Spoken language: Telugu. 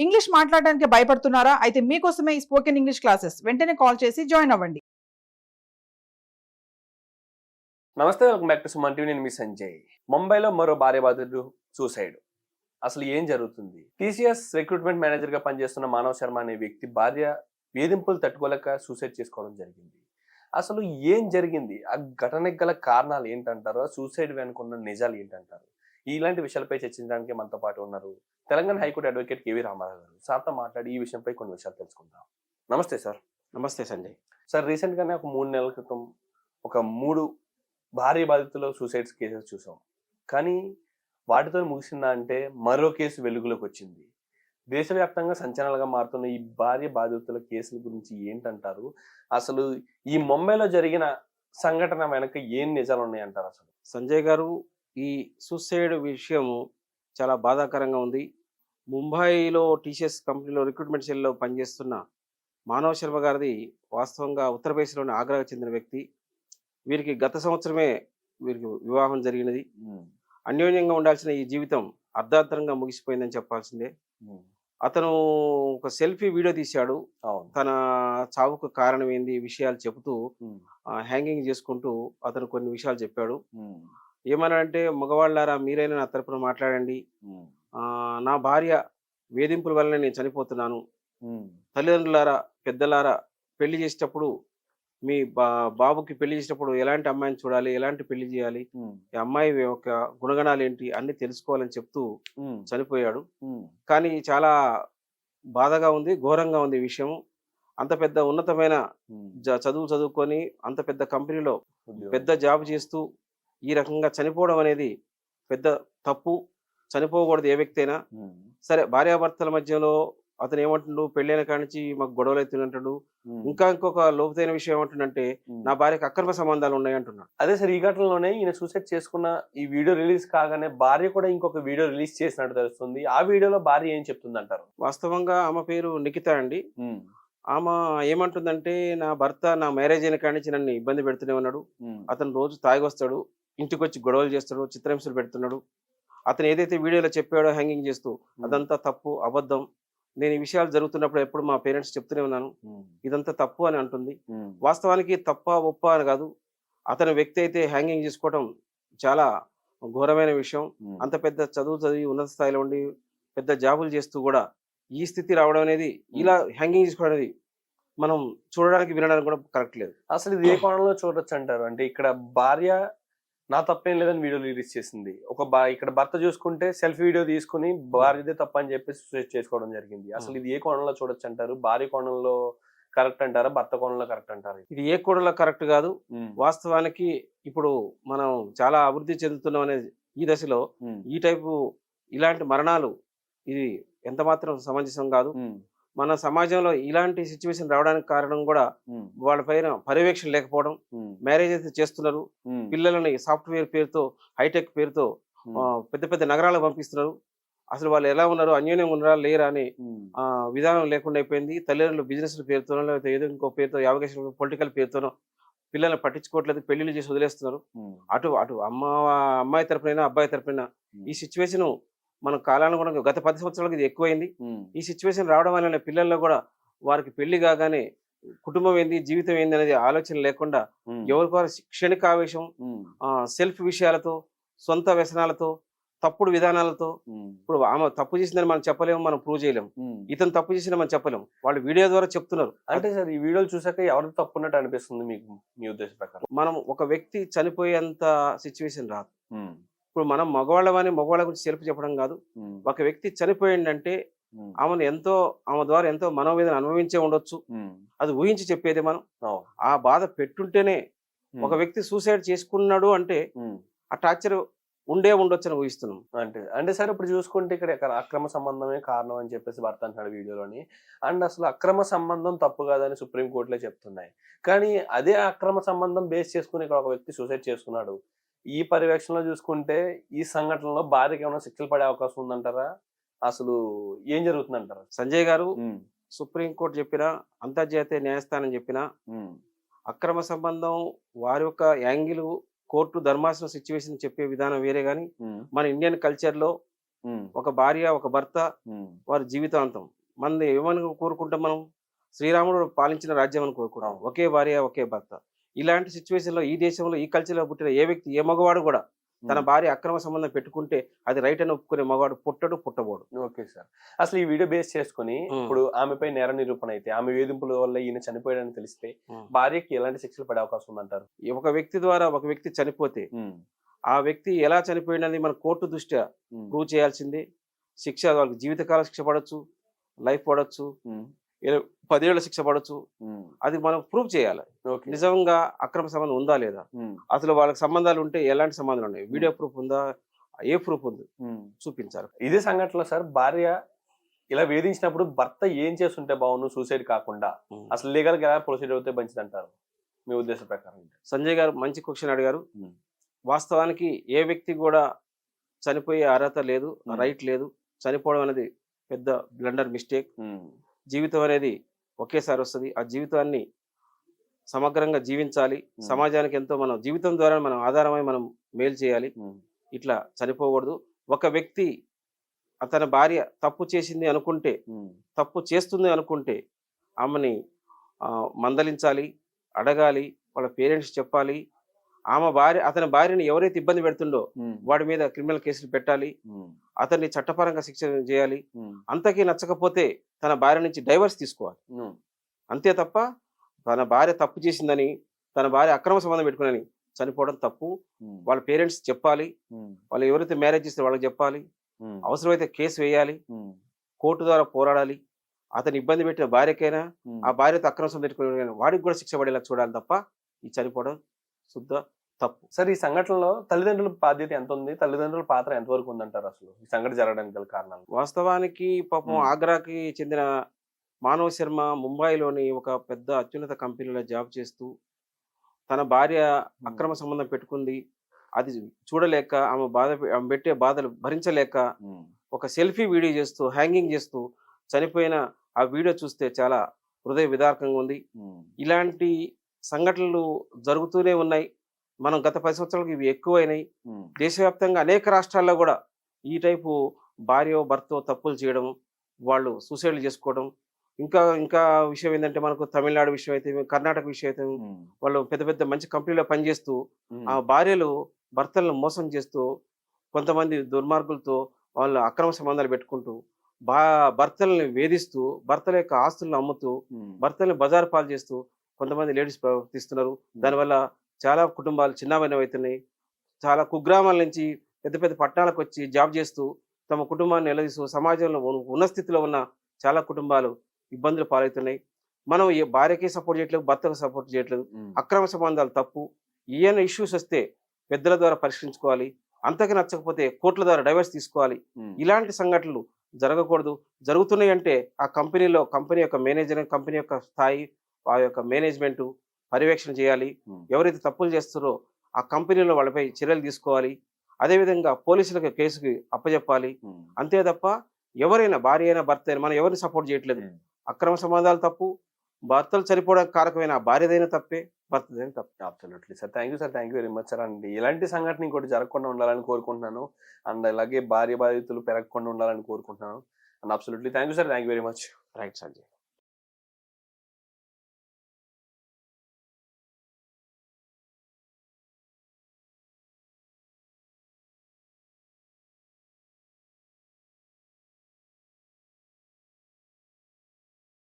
ఇంగ్లీష్ మాట్లాడడానికి భయపడుతున్నారా? అయితే మీకోసమే ఈ స్పోకెన్ ఇంగ్లీష్ క్లాసెస్. వెంటనే కాల్ చేసి జాయిన్ అవ్వండి. నమస్తే, welcome back to Suman TV. నేను మీ సంజయ్. ముంబైలో మరో భార్య బాధితుడు సూసైడ్. అసలు ఏం జరుగుతుంది? టీసీఎస్ రిక్రూట్మెంట్ మేనేజర్ గా పనిచేస్తున్న మానవ్ శర్మ అనే వ్యక్తి భార్య వేధింపులు తట్టుకోలేక సూసైడ్ చేసుకోవడం జరిగింది. అసలు ఏం జరిగింది? ఆ ఘటనకు గల కారణాలు ఏంటంటారు? సూసైడ్ వెనుకున్న నిజాలు ఏంటంటారు? ఇలాంటి విషయాలపై చర్చించడానికి మనతో పాటు ఉన్నారు తెలంగాణ హైకోర్టు అడ్వకేట్ కేవీ రామారావు గారు. సార్తో మాట్లాడి ఈ విషయంపై కొన్ని విషయాలు తెలుసుకుందాం. నమస్తే సార్. నమస్తే సంజయ్. సార్, రీసెంట్ గానే ఒక 3 నెలల క్రితం ఒక 3 భార్య బాధితుల సూసైడ్స్ కేసెస్ చూసాం. కానీ వాటితో ముగిసిందా అంటే మరో కేసు వెలుగులోకి వచ్చింది. దేశవ్యాప్తంగా సంచలనాలుగా మారుతున్న ఈ భార్య బాధితుల కేసుల గురించి ఏంటంటారు? అసలు ఈ ముంబైలో జరిగిన సంఘటన వెనక ఏం నిజాలు ఉన్నాయంటారు? అసలు సంజయ్ గారు, ఈ సూసైడ్ విషయము చాలా బాధాకరంగా ఉంది. ముంబైలో టీసీఎస్ కంపెనీలో రిక్రూట్మెంట్ సెల్లో పనిచేస్తున్న మానవ్ శర్మ గారిది వాస్తవంగా ఉత్తరప్రదేశ్లోని ఆగ్రాకు చెందిన వ్యక్తి. వీరికి గత సంవత్సరమే వీరికి వివాహం జరిగినది. అన్యోన్యంగా ఉండాల్సిన ఈ జీవితం అర్ధాంతరంగా ముగిసిపోయిందని చెప్పాల్సిందే. అతను ఒక సెల్ఫీ వీడియో తీశాడు. తన చావుకు కారణం ఏంది విషయాలు చెబుతూ హ్యాంగింగ్ చేసుకుంటూ అతను కొన్ని విషయాలు చెప్పాడు. ఏమన్నాడంటే, మగవాళ్ళారా మీరైనా నా తరపున మాట్లాడండి. నా భార్య వేధింపుల వల్లనే నేను చనిపోతున్నాను. తల్లిదండ్రులారా, పెద్దలారా, పెళ్లి చేసేటప్పుడు మీ బాబుకి పెళ్లి చేసేటప్పుడు ఎలాంటి అమ్మాయిని చూడాలి, ఎలాంటి పెళ్లి చేయాలి, ఈ అమ్మాయి యొక్క గుణగణాలు ఏంటి అన్ని తెలుసుకోవాలని చెప్తూ చనిపోయాడు. కానీ చాలా బాధగా ఉంది, ఘోరంగా ఉంది ఈ విషయం. అంత పెద్ద ఉన్నతమైన చదువుకొని అంత పెద్ద కంపెనీలో పెద్ద జాబ్ చేస్తూ ఈ రకంగా చనిపోవడం అనేది పెద్ద తప్పు. చనిపోకూడదు ఏ వ్యక్తి అయినా సరే. భార్యాభర్తల మధ్యలో అతను ఏమంటుండు, పెళ్ళైన కానించి మాకు గొడవలు అవుతుందంటాడు. ఇంకొక లోతైన విషయం ఏమంటుండంటే, నా భార్యకు అక్రమ సంబంధాలు ఉన్నాయి అంటున్నాడు. అదే సార్, ఈ ఘటనలోనే ఈయన సూసైడ్ చేసుకున్న ఈ వీడియో రిలీజ్ కాగానే భార్య కూడా ఇంకొక వీడియో రిలీజ్ చేసినట్టు తెలుస్తుంది. ఆ వీడియోలో భార్య ఏం చెప్తుంది అంటారు? వాస్తవంగా ఆమె పేరు నిఖిత అండి. ఆమె ఏమంటుందంటే, నా భర్త నా మ్యారేజ్ అయిన కానించి నన్ను ఇబ్బంది పెడుతూనే ఉన్నాడు. అతను రోజు తాగి వస్తాడు, ఇంటికి వచ్చి గొడవలు చేస్తాడు, చిత్రహింసలు పెడుతున్నాడు. అతను ఏదైతే వీడియోలో చెప్పాడో హ్యాంగింగ్ చేస్తూ, అదంతా తప్పు, అబద్ధం. నేను ఈ విషయాలు జరుగుతున్నప్పుడు ఎప్పుడు మా పేరెంట్స్ చెప్తూనే ఉన్నాను, ఇదంతా తప్పు అని అంటుంది. వాస్తవానికి తప్ప ఒప్ప అని కాదు, అతని వ్యక్తి అయితే హ్యాంగింగ్ చేసుకోవడం చాలా ఘోరమైన విషయం. అంత పెద్ద చదివి ఉన్నత స్థాయిలో ఉండి పెద్ద జాబులు చేస్తూ కూడా ఈ స్థితి రావడం అనేది, ఇలా హ్యాంగింగ్ చేసుకోవడం అనేది మనం చూడడానికి వినడానికి కూడా కరెక్ట్ లేదు. అసలు ఇది ఏ కోణంలో చూడొచ్చు అంటారు? అంటే ఇక్కడ భార్య నా తప్పేం లేదని వీడియో రిలీజ్ చేసింది. ఇక్కడ భర్త చూసుకుంటే సెల్ఫీ వీడియో తీసుకుని భార్యదే తప్ప అని చెప్పి సూసైడ్ చేసుకోవడం జరిగింది. అసలు ఇది ఏ కోణంలో చూడొచ్చు అంటారు? భార్య కోణంలో కరెక్ట్ అంటారా, భర్త కోణంలో కరెక్ట్ అంటారు? ఇది ఏ కోణంలో కరెక్ట్ కాదు. వాస్తవానికి ఇప్పుడు మనం చాలా అభివృద్ధి చెందుతున్నాం అనేది ఈ దశలో ఈ టైపు ఇలాంటి మరణాలు ఇది ఎంత మాత్రం సమంజసం కాదు. మన సమాజంలో ఇలాంటి సిచ్యువేషన్ రావడానికి కారణం కూడా వాళ్ళ పైన పర్యవేక్షణ లేకపోవడం. మ్యారేజ్ అయితే చేస్తున్నారు, పిల్లలని సాఫ్ట్వేర్ పేరుతో, హైటెక్ పేరుతో పెద్ద పెద్ద నగరాలకు పంపిస్తున్నారు. అసలు వాళ్ళు ఎలా ఉన్నారు, అన్యోన్యంగా ఉన్నారా లేరా అని విధానం లేకుండా అయిపోయింది. తల్లిదండ్రులు బిజినెస్ పేరుతోనో లేకపోతే ఏదో ఇంకో పేరుతో, యావకేషన్ పొలిటికల్ పేరుతోనో పిల్లల్ని పట్టించుకోవట్లేదు, పెళ్లిళ్ళు చేసి వదిలేస్తున్నారు. అటు అమ్మాయి తరపునైనా అబ్బాయి తరపునైనా ఈ సిచ్యువేషన్ మన కాలానుగుణంగా గత 10 సంవత్సరాలకు ఇది ఎక్కువైంది. ఈ సిచ్యువేషన్ రావడం వల్ల పిల్లల్లో కూడా వారికి పెళ్లి కాగానే కుటుంబం ఏంది, జీవితం ఏంది అనేది ఆలోచన లేకుండా ఎవరికో క్షణిక ఆవేశం, సెల్ఫ్ విషయాలతో, సొంత వ్యసనాలతో, తప్పుడు విధానాలతో. ఇప్పుడు ఆమె తప్పు చేసిందని మనం చెప్పలేము, మనం ప్రూవ్ చేయలేము. ఇతను తప్పు చేసిన మనం చెప్పలేము, వాళ్ళు వీడియో ద్వారా చెప్తున్నారు. అంటే సార్, ఈ వీడియోలు చూసాక ఎవరికి తప్పు ఉన్నట్టు అనిపిస్తుంది మీకు, మీ ఉద్దేశం ప్రకారం? మనం ఒక వ్యక్తి చనిపోయేంత సిచ్యువేషన్ రాదు. ఇప్పుడు మనం మగవాళ్ళమని మగవాళ్ళ గురించి సెల్ఫ్ చెప్పడం కాదు. ఒక వ్యక్తి చనిపోయిందంటే ఆమె ద్వారా ఎంతో మనోవేదన అనుభవించే ఉండొచ్చు. అది ఊహించి చెప్పేది మనం. ఆ బాధ పెట్టుంటేనే ఒక వ్యక్తి సూసైడ్ చేసుకున్నాడు అంటే ఆ టార్చర్ ఉండొచ్చు అని ఊహిస్తున్నాం. అంటే సార్, ఇప్పుడు చూసుకుంటే ఇక్కడ అక్రమ సంబంధమే కారణం అని చెప్పేసి భర్త అంటున్నాడు వీడియోలోని. అండ్ అసలు అక్రమ సంబంధం తప్పు కాదని సుప్రీంకోర్టులో చెప్తున్నాయి. కానీ అదే అక్రమ సంబంధం బేస్ చేసుకుని ఇక్కడ ఒక వ్యక్తి సూసైడ్ చేసుకున్నాడు. ఈ పర్యవేక్షణలో చూసుకుంటే ఈ సంఘటనలో భార్యకి ఏమైనా శిక్షలు పడే అవకాశం ఉందంటారా? అసలు ఏం జరుగుతుందంటారా? సంజయ్ గారు, సుప్రీంకోర్టు చెప్పినా, అంతర్జాతీయ న్యాయస్థానం చెప్పినా, అక్రమ సంబంధం వారి యొక్క యాంగిల్, కోర్టు ధర్మాసనం సిచ్యువేషన్ చెప్పే విధానం వేరే. గాని మన ఇండియన్ కల్చర్ లో ఉమ్, ఒక భార్య ఒక భర్త ఉమ్, వారి జీవితాంతం. మనది ఏమని కోరుకుంటాం మనం? శ్రీరాముడు పాలించిన రాజ్యం అని కోరుకుంటాం. అవును. ఒకే భార్య ఒకే భర్త. ఇలాంటి సిచ్యువేషన్‌లో ఈ దేశంలో ఈ కల్చర్‌లో పుట్టిన ఏ వ్యక్తి ఏ మగవాడు కూడా తన ఉమ్. భార్య అక్రమ సంబంధం పెట్టుకుంటే అది రైట్ అని ఒప్పుకునే మగవాడు పుట్టడు, పుట్టబోడు. Okay sir. అసలు ఈ వీడియో బేస్ చేసుకొని ఇప్పుడు ఆమెపై నేర నిరూపణ అయితే ఆమె వేధింపుల వల్ల ఈయన చనిపోయాడని తెలిస్తే ఉమ్. భార్యకి ఎలాంటి శిక్షలు పడే అవకాశం ఉందంటారు? ఒక వ్యక్తి ద్వారా ఒక వ్యక్తి చనిపోతే ఉమ్, ఆ వ్యక్తి ఎలా చనిపోయినది మన కోర్టు దృష్ట్యా ఉమ్, ప్రూవ్ చేయాల్సిందే. శిక్ష వాళ్ళకి జీవితకాల శిక్ష పడొచ్చు, లైఫ్ పడొచ్చు, ఉమ్, 10 ఏళ్ల శిక్ష పడొచ్చు. ఉమ్, అది మనం ప్రూవ్ చేయాలి. ఓకే. నిజంగా అక్రమ సంబంధం ఉందా లేదా? ఉమ్, అసలు వాళ్ళకి సంబంధాలు ఉంటే ఎలాంటి సంబంధాలు ఉన్నాయి? వీడియో ప్రూఫ్ ఉందా? ఏ ప్రూఫ్ ఉంది? ఉమ్. చూపించాలి. ఇదే సంఘటనలో సార్ భార్య ఇలా వేధించినప్పుడు భర్త ఏం చేస్తుంటే బాగుండు సూసైడ్ కాకుండా? అసలు లీగల్ గా ఎలా ప్రొసీడ్ అవుతే మంచిది అంటారు మీ ఉద్దేశం ప్రకారం? సంజయ్ గారు మంచి క్వశ్చన్ అడిగారు. ఉమ్, వాస్తవానికి ఏ వ్యక్తి కూడా చనిపోయే అర్హత లేదు, రైట్ లేదు. చనిపోవడం అనేది పెద్ద బ్లండర్ మిస్టేక్. ఉమ్, జీవితం అనేది ఒకేసారి వస్తుంది. ఆ జీవితాన్ని సమగ్రంగా జీవించాలి. సమాజానికి ఎంతో మనం జీవితం ద్వారా మనం ఆధారమై మనం మేలు చేయాలి. ఉమ్, ఇట్లా చనిపోకూడదు. ఒక వ్యక్తి తన భార్య తప్పు చేసింది అనుకుంటే, ఉమ్, తప్పు చేస్తుంది అనుకుంటే ఆమెని మందలించాలి, అడగాలి, వాళ్ళ పేరెంట్స్ చెప్పాలి. అతని భార్యని ఎవరైతే ఇబ్బంది పెడుతుండో ఉమ్, వాడి మీద క్రిమినల్ కేసులు పెట్టాలి. ఉమ్, అతన్ని చట్టపరంగా శిక్ష చేయాలి. ఉమ్, అంతకీ నచ్చకపోతే తన భార్య నుంచి డైవర్స్ తీసుకోవాలి. ఉమ్, అంతే తప్ప తన భార్య తప్పు చేసిందని, తన భార్య అక్రమ సంబంధం పెట్టుకుని చనిపోవడం తప్పు. ఉమ్, వాళ్ళ పేరెంట్స్ చెప్పాలి. ఉమ్, వాళ్ళు ఎవరైతే మ్యారేజ్ చేస్తారో వాళ్ళకి చెప్పాలి. ఉమ్, అవసరమైతే కేసు వేయాలి. ఉమ్, కోర్టు ద్వారా పోరాడాలి. అతను ఇబ్బంది పెట్టిన భార్యకైనా, ఉమ్. ఆ భార్యతో అక్రమ సంబంధం పెట్టుకుని వాడికి కూడా శిక్ష పడేలా చూడాలి తప్ప ఈ చనిపోవడం శుద్ధ తప్పు. సార్ ఈ సంఘటనలో తల్లిదండ్రుల బాధ్యత ఎంత ఉంది? తల్లిదండ్రుల పాత్ర ఎంతవరకు ఉందంటారు అసలు ఈ సంఘటన జరగడానికి గల కారణాలు? వాస్తవానికి పాపం ఆగ్రాకి చెందిన మానవ్ శర్మ ముంబైలోని ఒక పెద్ద అత్యున్నత కంపెనీలో జాబ్ చేస్తూ తన భార్య అక్రమ సంబంధం పెట్టుకుంది. అది చూడలేక ఆమె పెట్టే బాధలు భరించలేక ఉమ్, ఒక సెల్ఫీ వీడియో చేస్తూ హ్యాంగింగ్ చేస్తూ చనిపోయిన ఆ వీడియో చూస్తే చాలా హృదయ విదారకంగా ఉంది. ఉమ్, ఇలాంటి సంఘటనలు జరుగుతూనే ఉన్నాయి. మనం గత 10 సంవత్సరాలకు ఇవి ఎక్కువైనాయి. ఉమ్, దేశవ్యాప్తంగా అనేక రాష్ట్రాల్లో కూడా ఈ టైపు భార్యో భర్తో తప్పులు చేయడం, వాళ్ళు సూసైడ్లు చేసుకోవడం. ఇంకా ఇంకా విషయం ఏంటంటే మనకు తమిళనాడు విషయం అయితే, కర్ణాటక విషయం అయితే ఉమ్, వాళ్ళు పెద్ద పెద్ద మంచి కంపెనీలో పనిచేస్తూ ఉమ్, ఆ భార్యలు భర్తలను మోసం చేస్తూ కొంతమంది దుర్మార్గులతో వాళ్ళు అక్రమ సంబంధాలు పెట్టుకుంటూ భర్తల్ని వేధిస్తూ భర్తల యొక్క ఆస్తులను అమ్ముతూ ఉమ్, భర్తల్ని బజారు పాలు చేస్తూ కొంతమంది లేడీస్ ప్రవర్తిస్తున్నారు. దానివల్ల చాలా కుటుంబాలు చిన్నాభిన్నం అవుతున్నాయి. చాలా కుగ్రామాల నుంచి పెద్ద పెద్ద పట్టణాలకు వచ్చి జాబ్ చేస్తూ తమ కుటుంబాన్ని నిలదీస్తూ సమాజంలో ఉన్న స్థితిలో ఉన్న చాలా కుటుంబాలు ఇబ్బందులు పాలవుతున్నాయి. మనం ఏ భార్యకి సపోర్ట్ చేయట్లేదు, భర్తకు సపోర్ట్ చేయట్లేదు. ఉమ్, అక్రమ సంబంధాలు తప్పు. ఏమైనా ఇష్యూస్ వస్తే పెద్దల ద్వారా పరిష్కరించుకోవాలి. అంతకు నచ్చకపోతే కోర్టుల ద్వారా డైవర్స్ తీసుకోవాలి. ఉమ్, ఇలాంటి సంఘటనలు జరగకూడదు. జరుగుతున్నాయి అంటే ఆ కంపెనీ యొక్క మేనేజర్, కంపెనీ యొక్క స్థాయి, ఆ యొక్క మేనేజ్మెంట్ పర్యవేక్షణ చేయాలి. ఉమ్, ఎవరైతే తప్పులు చేస్తారో ఆ కంపెనీలో వాళ్ళపై చర్యలు తీసుకోవాలి. అదేవిధంగా పోలీసులకు కేసుకి అప్పచెప్పాలి. ఉమ్, అంతే తప్ప ఎవరైనా భార్య అయినా భర్త అయినా మనం ఎవరిని సపోర్ట్ చేయట్లేదు. ఉమ్. అక్రమ సంబంధాలు తప్పు. భర్తలు చనిపోవడానికి కారకమైన భార్యదైనా తప్పే, భర్తదైనా తప్పే. Absolutely sir. Thank you sir. Thank you very much sir. అండి ఇలాంటి సంఘటన ఇంకోటి జరగకుండా ఉండాలని కోరుకుంటున్నాను. అండ్ అలాగే భార్య బాధితులు పెరగకుండా ఉండాలని కోరుకుంటున్నాను. And absolutely thank you sir. Thank you very much. Right Sanjay.